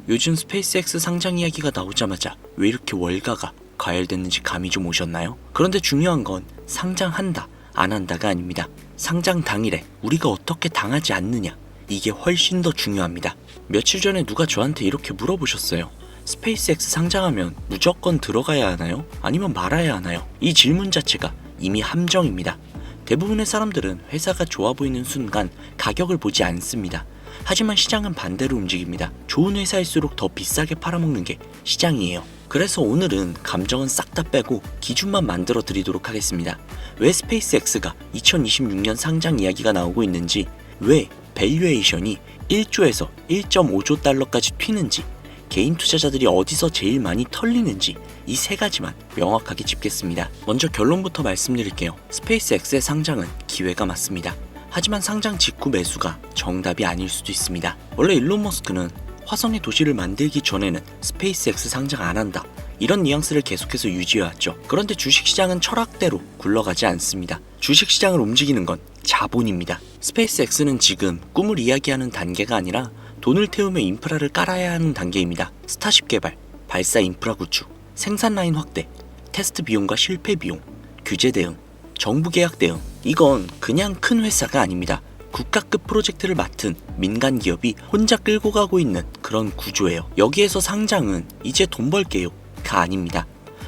요즘 스페이스X 상장 이야기가 나오자마자 왜 이렇게 월가가 과열됐는지 감이 좀 오셨나요? 그런데 중요한 건 상장한다, 안 한다가 아닙니다. 상장 당일에 우리가 어떻게 당하지 않느냐, 이게 훨씬 더 중요합니다. 며칠 전에 누가 저한테 이렇게 물어보셨어요. 스페이스X 상장하면 무조건 들어가야 하나요? 아니면 말아야 하나요? 이 질문 자체가 이미 함정입니다. 대부분의 사람들은 회사가 좋아 보이는 순간 가격을 보지 않습니다. 하지만 시장은 반대로 움직입니다. 좋은 회사일수록 더 비싸게 팔아먹는 게 시장이에요. 그래서 오늘은 감정은 싹 다 빼고 기준만 만들어 드리도록 하겠습니다. 왜 스페이스X가 2026년 상장 이야기가 나오고 있는지, 왜 밸류에이션이 1조에서 1.5조 달러까지 튀는지, 개인 투자자들이 어디서 제일 많이 털리는지, 이 세 가지만 명확하게 짚겠습니다. 먼저 결론부터 말씀드릴게요. 스페이스X의 상장은 기회가 맞습니다. 하지만 상장 직후 매수가 정답이 아닐 수도 있습니다. 원래 일론 머스크는 화성의 도시를 만들기 전에는 스페이스X 상장 안 한다, 이런 뉘앙스를 계속해서 유지해왔죠. 그런데 주식시장은 철학대로 굴러가지 않습니다. 주식시장을 움직이는 건 자본입니다. 스페이스X는 지금 꿈을 이야기하는 단계가 아니라 돈을 태우며 인프라를 깔아야 하는 단계입니다. 스타쉽 개발, 발사 인프라 구축, 생산 라인 확대, 테스트 비용과 실패 비용, 규제 대응, 정부 계약 대응, 이건 그냥 큰 회사가 아닙니다. 국가급 프로젝트를 맡은 민간 기업이 혼자 끌고 가고 있는 그런 구조예요. 여기에서 상장은 이제 돈 벌게요가 아닙니다.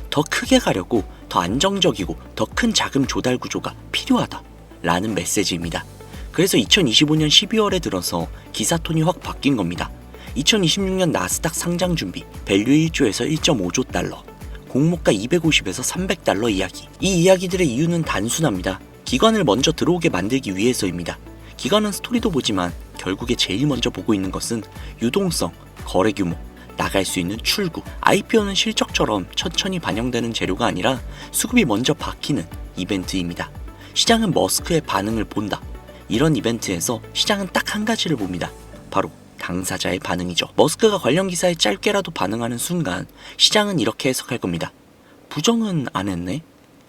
더 크게 가려고 더 안정적이고 더 큰 자금 조달 구조가 필요하다 라는 메시지입니다. 그래서 2025년 12월에 들어서 기사톤이 확 바뀐 겁니다. 2026년 나스닥 상장 준비, 밸류 1조에서 1.5조 달러, 공모가 250에서 300달러 이야기. 이 이야기들의 이유는 단순합니다. 기관을 먼저 들어오게 만들기 위해서입니다. 기관은 스토리도 보지만 결국에 제일 먼저 보고 있는 것은 유동성, 거래 규모, 나갈 수 있는 출구. IPO는 실적처럼 천천히 반영되는 재료가 아니라 수급이 먼저 박히는 이벤트입니다. 시장은 머스크의 반응을 본다. 이런 이벤트에서 시장은 딱 한 가지를 봅니다. 바로 당사자의 반응이죠. 머스크가 관련 기사에 짧게라도 반응하는 순간 시장은 이렇게 해석할 겁니다. 부정은 안 했네?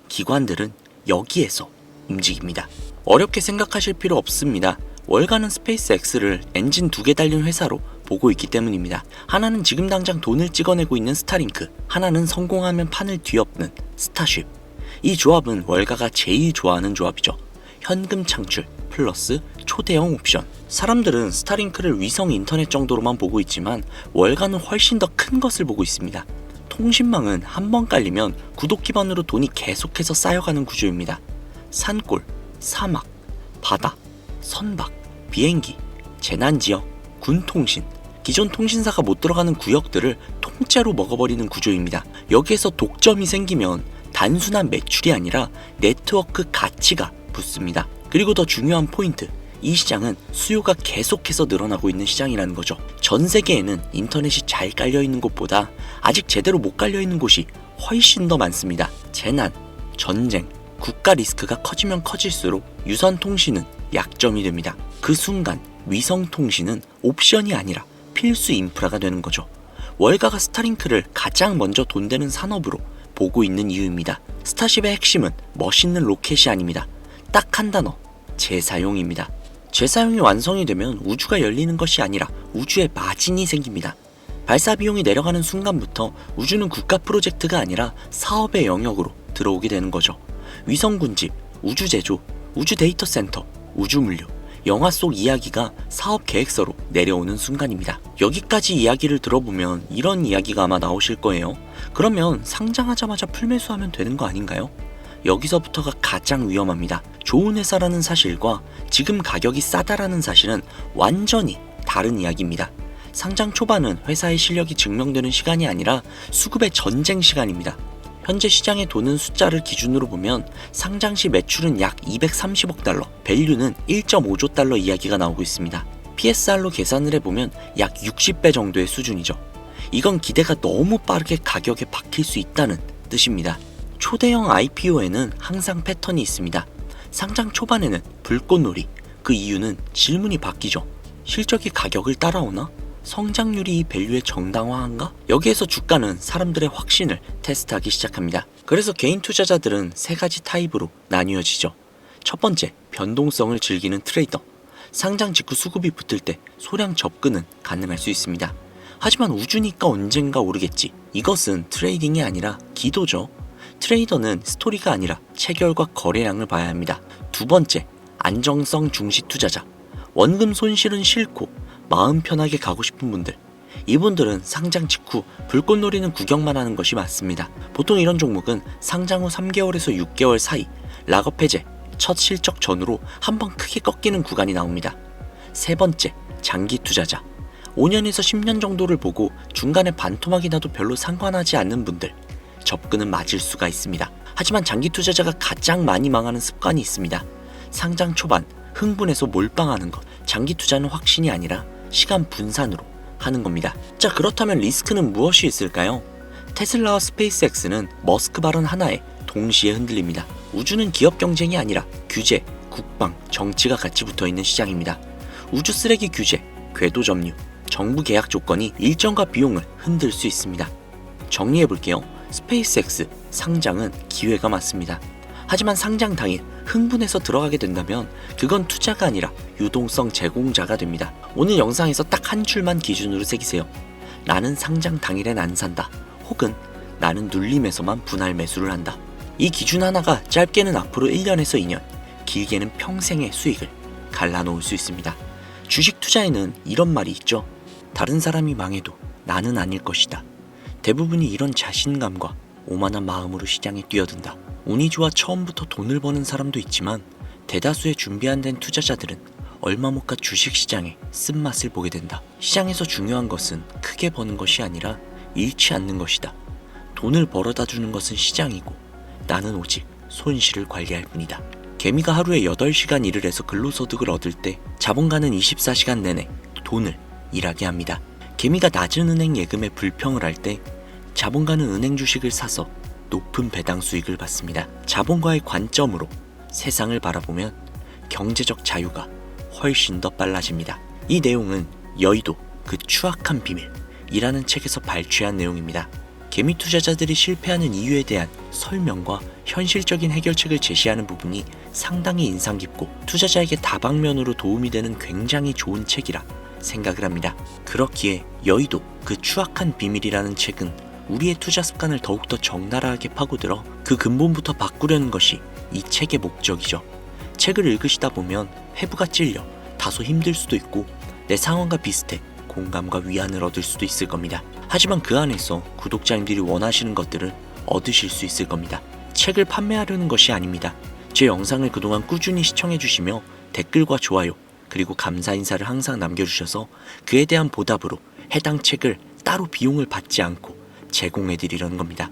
기관들은 여기에서 움직입니다. 어렵게 생각하실 필요 없습니다. 월가는 스페이스X를 엔진 2개 달린 회사로 보고 있기 때문입니다. 하나는 지금 당장 돈을 찍어내고 있는 스타링크, 하나는 성공하면 판을 뒤엎는 스타쉽. 이 조합은 월가가 제일 좋아하는 조합이죠. 현금 창출 플러스 초대형 옵션. 사람들은 스타링크를 위성 인터넷 정도로만 보고 있지만 월가는 훨씬 더 큰 것을 보고 있습니다. 통신망은 한번 깔리면 구독 기반으로 돈이 계속해서 쌓여가는 구조입니다. 산골, 사막, 바다, 선박, 비행기, 재난지역, 군통신, 기존 통신사가 못 들어가는 구역들을 통째로 먹어버리는 구조입니다. 여기에서 독점이 생기면 단순한 매출이 아니라 네트워크 가치가 붙습니다. 그리고 더 중요한 포인트, 이 시장은 수요가 계속해서 늘어나고 있는 시장이라는 거죠. 전 세계에는 인터넷이 잘 깔려있는 곳보다 아직 제대로 못 깔려있는 곳이 훨씬 더 많습니다. 재난, 전쟁, 국가 리스크가 커지면 커질수록 유선 통신은 약점이 됩니다. 그 순간 위성 통신은 옵션이 아니라 필수 인프라가 되는 거죠. 월가가 스타링크를 가장 먼저 돈 되는 산업으로 보고 있는 이유입니다. 스타쉽의 핵심은 멋있는 로켓이 아닙니다. 딱 한 단어, 재사용입니다. 재사용이 완성이 되면 우주가 열리는 것이 아니라 우주에 마진이 생깁니다. 발사 비용이 내려가는 순간부터 우주는 국가 프로젝트가 아니라 사업의 영역으로 들어오게 되는 거죠. 위성 군집, 우주 제조, 우주 데이터 센터, 우주 물류, 영화 속 이야기가 사업 계획서로 내려오는 순간입니다. 여기까지 이야기를 들어보면 이런 이야기가 아마 나오실 거예요. 그러면 상장하자마자 풀매수하면 되는 거 아닌가요? 여기서부터가 가장 위험합니다. 좋은 회사라는 사실과 지금 가격이 싸다라는 사실은 완전히 다른 이야기입니다. 상장 초반은 회사의 실력이 증명되는 시간이 아니라 수급의 전쟁 시간입니다. 현재 시장에 도는 숫자를 기준으로 보면 상장 시 매출은 약 230억 달러, 밸류는 1.5조 달러 이야기가 나오고 있습니다. PSR로 계산을 해보면 약 60배 정도의 수준이죠. 이건 기대가 너무 빠르게 가격에 박힐 수 있다는 뜻입니다. 초대형 IPO에는 항상 패턴이 있습니다. 상장 초반에는 불꽃놀이, 그 이유는 질문이 바뀌죠. 실적이 가격을 따라오나? 성장률이 이 밸류의 정당화한가? 여기에서 주가는 사람들의 확신을 테스트하기 시작합니다. 그래서 개인 투자자들은 세 가지 타입으로 나뉘어지죠. 첫 번째, 변동성을 즐기는 트레이더. 상장 직후 수급이 붙을 때 소량 접근은 가능할 수 있습니다. 하지만 우주니까 언젠가 오르겠지. 이것은 트레이딩이 아니라 기도죠. 트레이더는 스토리가 아니라 체결과 거래량을 봐야 합니다. 두 번째, 안정성 중시 투자자. 원금 손실은 싫고 마음 편하게 가고 싶은 분들. 이분들은 상장 직후 불꽃놀이는 구경만 하는 것이 맞습니다. 보통 이런 종목은 상장 후 3개월에서 6개월 사이 락업 해제, 첫 실적 전후로 한번 크게 꺾이는 구간이 나옵니다. 세 번째, 장기 투자자. 5년에서 10년 정도를 보고 중간에 반토막이 나도 별로 상관하지 않는 분들. 접근은 맞을 수가 있습니다. 하지만 장기 투자자가 가장 많이 망하는 습관이 있습니다. 상장 초반 흥분해서 몰빵하는 것. 장기 투자는 확신이 아니라 시간 분산으로 하는 겁니다. 자, 그렇다면 리스크는 무엇이 있을까요? 테슬라와 스페이스X는 머스크 발언 하나에 동시에 흔들립니다. 우주는 기업 경쟁이 아니라 규제, 국방, 정치가 같이 붙어있는 시장입니다. 우주 쓰레기 규제, 궤도 점유, 정부 계약 조건이 일정과 비용을 흔들 수 있습니다. 정리해볼게요. 스페이스X 상장은 기회가 맞습니다. 하지만 상장 당일 흥분해서 들어가게 된다면 그건 투자가 아니라 유동성 제공자가 됩니다. 오늘 영상에서 딱 한 줄만 기준으로 새기세요. 나는 상장 당일엔 안 산다. 혹은 나는 눌림에서만 분할 매수를 한다. 이 기준 하나가 짧게는 앞으로 1년에서 2년, 길게는 평생의 수익을 갈라놓을 수 있습니다. 주식 투자에는 이런 말이 있죠. 다른 사람이 망해도 나는 아닐 것이다. 대부분이 이런 자신감과 오만한 마음으로 시장에 뛰어든다. 운이 좋아 처음부터 돈을 버는 사람도 있지만 대다수의 준비 안 된 투자자들은 얼마 못 가 주식시장에 쓴맛을 보게 된다. 시장에서 중요한 것은 크게 버는 것이 아니라 잃지 않는 것이다. 돈을 벌어다 주는 것은 시장이고 나는 오직 손실을 관리할 뿐이다. 개미가 하루에 8시간 일을 해서 근로소득을 얻을 때 자본가는 24시간 내내 돈을 일하게 합니다. 개미가 낮은 은행 예금에 불평을 할 때 자본가는 은행 주식을 사서 높은 배당 수익을 받습니다. 자본가의 관점으로 세상을 바라보면 경제적 자유가 훨씬 더 빨라집니다. 이 내용은 여의도 그 추악한 비밀이라는 책에서 발췌한 내용입니다. 개미 투자자들이 실패하는 이유에 대한 설명과 현실적인 해결책을 제시하는 부분이 상당히 인상 깊고 투자자에게 다방면으로 도움이 되는 굉장히 좋은 책이라 생각을 합니다. 그렇기에 여의도 그 추악한 비밀이라는 책은 우리의 투자 습관을 더욱더 적나라하게 파고들어 그 근본부터 바꾸려는 것이 이 책의 목적이죠. 책을 읽으시다 보면 회부가 찔려 다소 힘들 수도 있고 내 상황과 비슷해 공감과 위안을 얻을 수도 있을 겁니다. 하지만 그 안에서 구독자님들이 원하시는 것들을 얻으실 수 있을 겁니다. 책을 판매하려는 것이 아닙니다. 제 영상을 그동안 꾸준히 시청해주시며 댓글과 좋아요 그리고 감사 인사를 항상 남겨주셔서 그에 대한 보답으로 해당 책을 따로 비용을 받지 않고 제공해드리려는 겁니다.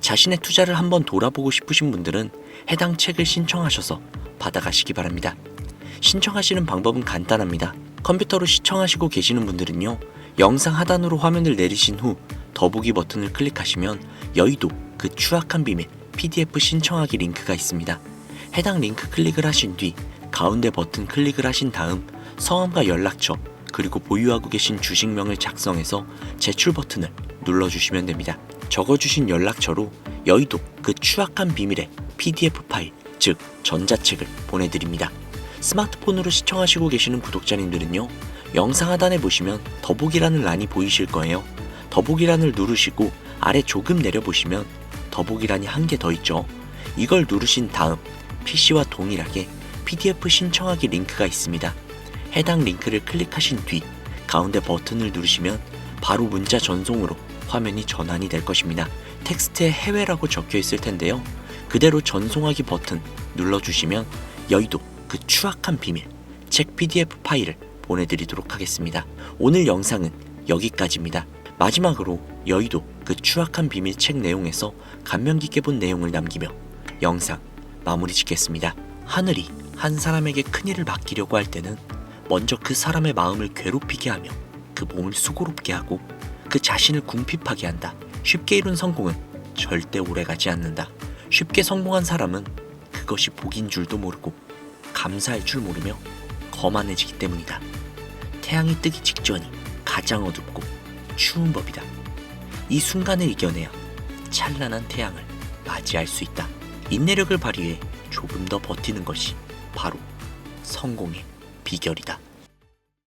자신의 투자를 한번 돌아보고 싶으신 분들은 해당 책을 신청하셔서 받아가시기 바랍니다. 신청하시는 방법은 간단합니다. 컴퓨터로 시청하시고 계시는 분들은요, 영상 하단으로 화면을 내리신 후 더보기 버튼을 클릭하시면 여의도 그 추악한 비밀 PDF 신청하기 링크가 있습니다. 해당 링크 클릭을 하신 뒤 가운데 버튼 클릭을 하신 다음 성함과 연락처 그리고 보유하고 계신 주식명을 작성해서 제출 버튼을 눌러주시면 됩니다. 적어주신 연락처로 여의도 그 추악한 비밀의 PDF 파일, 즉 전자책을 보내드립니다. 스마트폰으로 시청하시고 계시는 구독자님들은요, 영상 하단에 보시면 더보기라는 란이 보이실 거예요. 더보기란을 누르시고 아래 조금 내려보시면 더보기란이 한 개 더 있죠. 이걸 누르신 다음 PC와 동일하게 PDF 신청하기 링크가 있습니다. 해당 링크를 클릭하신 뒤 가운데 버튼을 누르시면 바로 문자 전송으로 화면이 전환이 될 것입니다. 텍스트에 해외라고 적혀 있을 텐데요. 그대로 전송하기 버튼 눌러주시면 여의도 그 추악한 비밀 책 PDF 파일을 보내드리도록 하겠습니다. 오늘 영상은 여기까지입니다. 마지막으로 여의도 그 추악한 비밀 책 내용에서 감명 깊게 본 내용을 남기며 영상 마무리 짓겠습니다. 하늘이 한 사람에게 큰일을 맡기려고 할 때는 먼저 그 사람의 마음을 괴롭히게 하며 그 몸을 수고롭게 하고 그 자신을 궁핍하게 한다. 쉽게 이룬 성공은 절대 오래가지 않는다. 쉽게 성공한 사람은 그것이 복인 줄도 모르고 감사할 줄 모르며 거만해지기 때문이다. 태양이 뜨기 직전이 가장 어둡고 추운 법이다. 이 순간을 이겨내야 찬란한 태양을 맞이할 수 있다. 인내력을 발휘해 조금 더 버티는 것이 바로 성공의 비결이다.